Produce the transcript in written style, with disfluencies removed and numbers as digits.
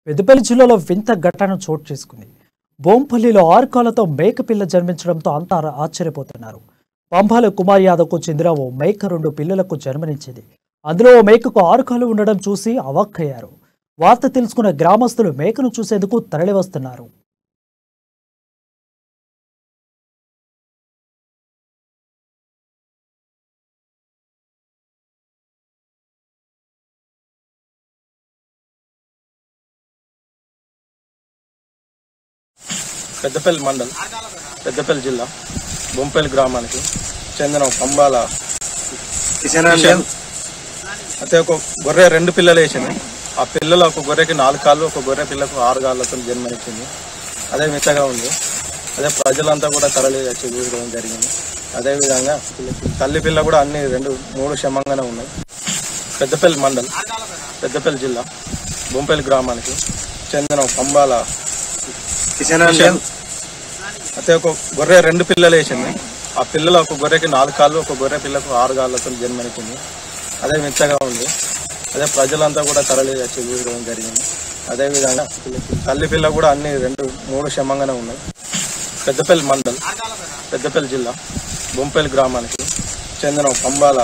పెద్దపల్లి జిల్లాలో వింత ఘటన చోటు చేసుకుంది. బోంపల్లిలో 6 కాళ్లతో మేకపిల్ల జన్మించడంతో అంతా ఆశ్చర్యపోతున్నారు. పంబాల కుమార్ యాదవ్కు చెందిన ఓ మేక 2 పిల్లలకు జన్మనిచ్చింది. అందులో ఓ మేకకు 6 కాళ్లు ఉండడం చూసి అవాక్కయ్యారు. వార్త తెలుసుకున్న గ్రామస్తులు మేకను చూసేందుకు తరలివస్తున్నారు. పెద్దపల్లి మండల్ పెద్దపల్లి జిల్లా బొంపల్లి గ్రామానికి చెందిన పంబాల అయితే ఒక గొర్రె 2 పిల్లలు వేసింది. ఆ పిల్లలు ఒక గొర్రెకి 4 కాళ్ళు, ఒక గొర్రె పిల్లకు 6 కాళ్ళతో జన్మనిచ్చింది. అదే మిచ్చగా ఉంది. అదే ప్రజలంతా కూడా తరలి వచ్చి చూడడం జరిగింది. అదేవిధంగా తల్లి పిల్ల కూడా అన్ని 2-3 క్షమంగానే ఉన్నాయి. పెద్దపల్లి మండల్ పెద్దపల్లి జిల్లా బొంపల్లి గ్రామానికి చెందిన పంబాల అయితే ఒక గొర్రె 2 పిల్లలు వేసింది. ఆ పిల్లలు ఒక గొర్రెకి 4 కాళ్ళు, ఒక గొర్రె పిల్లకు 6 కాళ్ళతో జన్మనిచ్చింది. అదే మిచ్చగా ఉంది. అదే ప్రజలంతా కూడా తరలి వచ్చి చూడడం జరిగింది. అదేవిధంగా తల్లి పిల్ల కూడా అన్ని 2-3 క్షమంగానే ఉన్నాయి. పెద్దపల్లి మండల్ పెద్దపల్లి జిల్లా బొంపల్లి గ్రామానికి చెందిన పంబాల